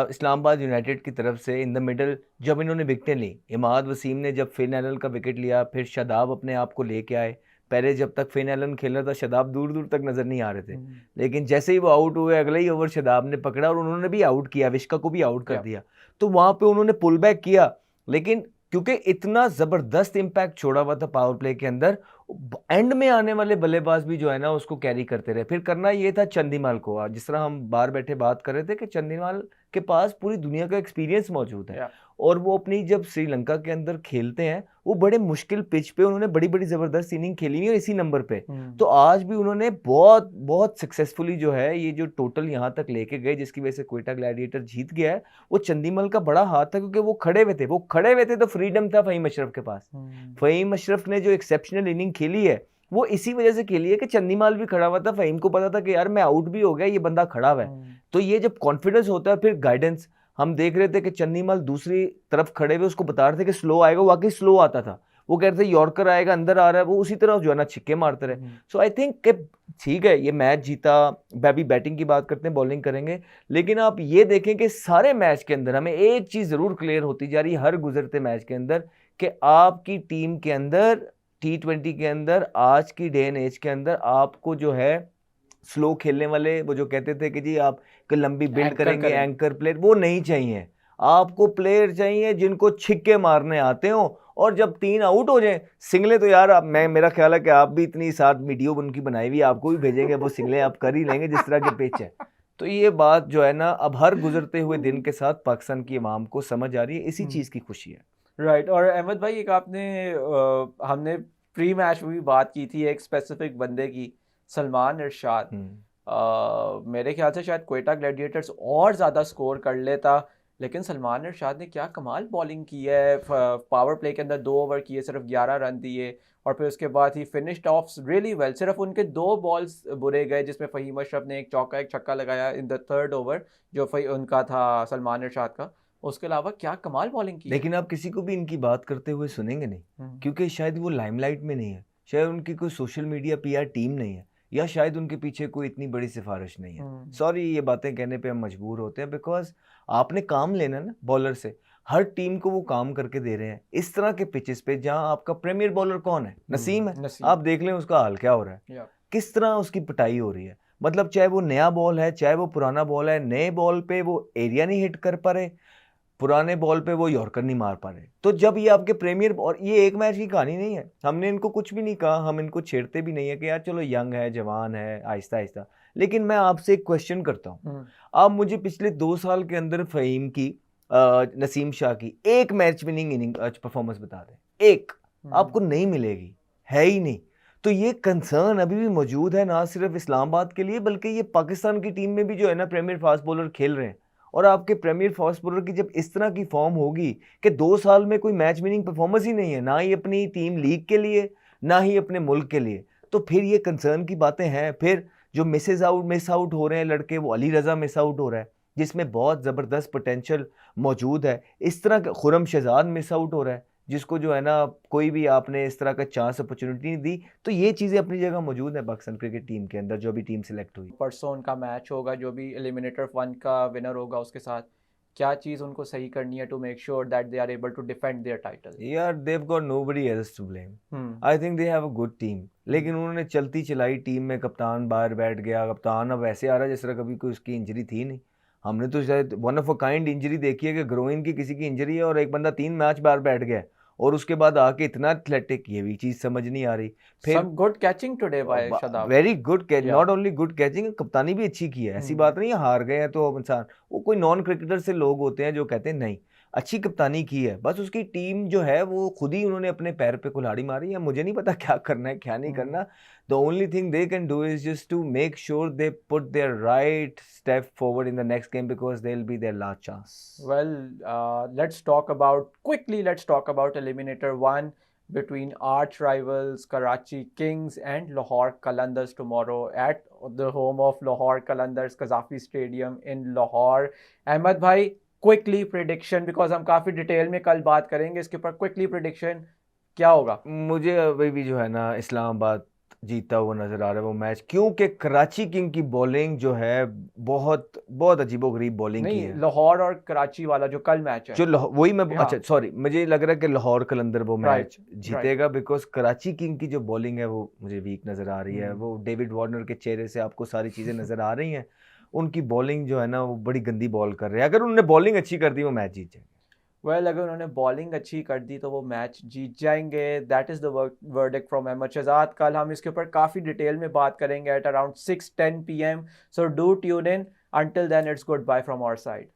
इस्लामाबाद यूनाइटेड की तरफ से इन द मिडल जब इन्होंने विकेटें ली. इमाद वसीम ने जब फिन एलन का विकेट लिया, फिर शादाब अपने आप को लेके आए. पहले जब तक फिन एलन खेल रहा था शादाब दूर दूर तक नज़र नहीं आ रहे थे, लेकिन जैसे ही वो आउट हुए अगले ही ओवर शादाब ने पकड़ा और उन्होंने भी आउट किया, विश्का को भी आउट कर दिया. तो वहाँ पे उन्होंने पुल बैक किया, लेकिन क्योंकि इतना ज़बरदस्त इम्पैक्ट छोड़ा हुआ था पावर प्ले के अंदर, एंड में आने वाले बल्लेबाज भी जो है ना उसको कैरी करते रहे. फिर करना ये था चंदीमाल को, जिस तरह हम बाहर बैठे बात कर रहे थे कि चंदीमाल के पास पूरी दुनिया का एक्सपीरियंस मौजूद है और वो अपनी जब श्रीलंका के अंदर खेलते हैं वो बड़े मुश्किल पिच पे उन्होंने बड़ी बड़ी ज़बरदस्त इनिंग खेली हुई है इसी नंबर पे. तो आज भी उन्होंने बहुत बहुत सक्सेसफुली जो है ये जो टोटल यहाँ तक लेके गए, जिसकी वजह से क्वेटा ग्लैडिएटर जीत गया है. वो चंदीमल का बड़ा हाथ था क्योंकि वो खड़े हुए थे तो फ्रीडम था फ़हीम अशरफ के पास. फ़हीम अशरफ ने जो एक्सेप्शनल इनिंग खेली है वो इसी वजह से खेली है कि चंदीमाल भी खड़ा हुआ था. फ़हीम को पता था कि यार मैं आउट भी हो गया, ये बंदा खड़ा हुआ है. तो ये जब कॉन्फिडेंस होता है, फिर गाइडेंस. हम देख रहे थे कि चंदीमाल दूसरी तरफ खड़े हुए उसको बता रहे थे कि स्लो आएगा, वाकई स्लो आता था. वो कह रहे थे यॉर्कर आएगा, अंदर आ रहा है, वो उसी तरह जो है ना छिक्के मारते रहे. सो आई थिंक कि ठीक है ये मैच जीता. अभी बैटिंग की बात करते हैं, बॉलिंग करेंगे, लेकिन आप ये देखें कि सारे मैच के अंदर हमें एक चीज़ ज़रूर क्लियर होती जा रही है हर गुजरते मैच के अंदर कि आपकी टीम के अंदर T20 के अंदर आज की डे एंड एज के अंदर आपको जो है स्लो खेलने वाले, वो जो कहते थे कि जी आप लंबी बिल्ड करेंगे एंकर प्लेयर, वो नहीं चाहिए. आपको प्लेयर चाहिए जिनको छिक्के मारने आते हो और जब 3 आउट हो जाए सिंगले, तो यार आप मेरा ख्याल है कि आप भी इतनी साथ वीडियो उनकी बनाई हुई, आपको भी भेजेंगे, वो सिंगले आप कर ही लेंगे जिस तरह के पिच है. तो ये बात जो है ना अब हर गुजरते हुए दिन के साथ पाकिस्तान की इमाम को समझ आ रही है. इसी चीज़ की खुशी है. राइट. और अहमद भाई एक आपने हमने प्री मैच में भी बात की थी एक स्पेसिफिक बंदे की, सलमान इरशाद. मेरे ख्याल से शायद क्वेटा ग्लैडिएटर्स और ज़्यादा स्कोर कर लेता, लेकिन सलमान इरशाद ने क्या कमाल बॉलिंग की है, पावर प्ले के अंदर 2 ओवर किए, सिर्फ 11 रन दिए और फिर उसके बाद ही फिनिश्ड ऑफ रियली वेल। सिर्फ उनके 2 बॉल्स बुरे गए जिसमें फ़हीम अशरफ ने एक चौका एक छक्का लगाया इन द 3rd ओवर जो उनका था सलमान इरशाद का। उसके अलावा क्या कमाल बॉलिंग की है। लेकिन आप किसी को भी इनकी बात करते हुए सुनेंगे नहीं, क्योंकि शायद वो लाइमलाइट में नहीं है, शायद उनकी कोई सोशल मीडिया पीआर टीम नहीं है, या शायद उनके पीछे कोई इतनी बड़ी सिफारिश नहीं है। सॉरी, ये बातें कहने पे हम मजबूर होते हैं, बिकॉज आपने काम लेना ना बॉलर से। हर टीम को वो काम करके दे रहे हैं इस तरह के पिचेस पे जहां आपका प्रीमियर बॉलर कौन है, नसीम है। आप देख लें उसका हाल क्या हो रहा है, किस तरह उसकी पिटाई हो रही है। मतलब चाहे वो नया बॉल है चाहे वो पुराना बॉल है, नए बॉल पे वो एरिया नहीं हिट कर पा रहे, पुराने बॉल पे वो यॉर्कर नहीं मार पा रहे। तो जब ये आपके प्रीमियर, और ये एक मैच की कहानी नहीं है, हमने इनको कुछ भी नहीं कहा, हम इनको छेड़ते भी नहीं है कि यार चलो यंग है, जवान है, आहिस्ता आहिस्ता। लेकिन मैं आपसे एक क्वेश्चन करता हूँ, आप मुझे पिछले 2 साल के अंदर फ़हीम की, नसीम शाह की एक मैच विनिंग इनिंग परफॉर्मेंस बता दें, एक आपको नहीं मिलेगी, है ही नहीं। तो ये कंसर्न अभी भी मौजूद है, ना सिर्फ इस्लामाबाद के लिए बल्कि ये पाकिस्तान की टीम में भी जो है ना प्रीमियर फास्ट बॉलर खेल रहे हैं। और आपके प्रीमियर फास्ट बॉलर की जब इस तरह की फॉर्म होगी कि 2 साल में कोई मैच विनिंग परफॉर्मेंस ही नहीं है, ना ही अपनी टीम लीग के लिए ना ही अपने मुल्क के लिए, तो फिर ये कंसर्न की बातें हैं। फिर जो मिस आउट हो रहे हैं लड़के, वो अली रज़ा मिस आउट हो रहा है जिसमें बहुत ज़बरदस्त पोटेंशियल मौजूद है। इस तरह का खुरम शहजाद मिस आउट हो रहा है जिसको जो है ना कोई भी आपने इस तरह का चांस अपॉर्चुनिटी नहीं दी। तो ये चीज़ें अपनी जगह मौजूद है पाकिस्तान क्रिकेट टीम के अंदर, जो भी टीम सिलेक्ट हुई। परसों उनका मैच होगा, जो भी एलिमिनेटर 1 का विनर होगा उसके साथ क्या चीज़ उनको सही करनी है to make sure that they are able to defend their title. यार they've got nobody else to blame. I think they have a good team. लेकिन उन्होंने चलती चलाई टीम में कप्तान बाहर बैठ गया, कप्तान अब ऐसे आ रहा है जिस तरह कभी कोई उसकी इंजरी थी नहीं। हमने तो शायद one of a kind injury देखी है कि ग्रोइन की किसी की इंजरी है और एक बंदा 3 मैच बाहर बैठ गया और उसके बाद आके इतना एथलेटिक, ये भी चीज़ समझ नहीं आ रही। फिर some good catching today by Shadab, very good catch, not only good catching, कप्तानी भी अच्छी की है। ऐसी बात नहीं है हार गए हैं तो इंसान, वो कोई नॉन क्रिकेटर से लोग होते हैं जो कहते हैं नहीं, अच्छी कप्तानी की है। बस उसकी टीम जो है वो खुद ही उन्होंने अपने पैर पे कुल्हाड़ी मारी है। मुझे नहीं पता क्या करना है क्या नहीं करना। The only thing they can do is just to make sure they put their right step forward in the next game because they will be their last chance. Well, let's talk about eliminator 1 between arch rivals Karachi Kings and Lahore Qalandars tomorrow at the home of Lahore Qalandars Qazafi Stadium in Lahore. Ahmed भाई, quickly prediction, because हम काफ़ी detail में कल बात करेंगे इसके ऊपर, quickly prediction क्या होगा? मुझे अभी भी जो है ना इस्लामाबाद जीता हुआ नजर आ रहा है वो मैच, क्योंकि कराची किंग की बॉलिंग जो है बहुत बहुत अजीबोगरीब बॉलिंग की है। लाहौर और कराची वाला जो कल मैच है, जो वही मैं हाँ। अच्छा सॉरी, मुझे लग रहा है कि लाहौर कलंदर वो मैच Right, जीतेगा बिकॉज कराची किंग की जो बॉलिंग है वो मुझे वीक नजर आ रही है। वो डेविड वार्नर के चेहरे से आपको सारी चीजें नजर आ रही हैं। उनकी बॉलिंग जो है ना वो बड़ी गंदी बॉल कर रहे हैं। अगर उन्होंने बॉलिंग अच्छी कर दी वो मैच जीत जाएंगे। अगर उन्होंने बॉलिंग अच्छी कर दी तो वो मैच जीत जाएंगे। That is the verdict from Ahmed Shahzad. कल हम इसके ऊपर काफ़ी डिटेल में बात करेंगे at around 6:10 PM, so do tune in. Until then it's good bye from our side.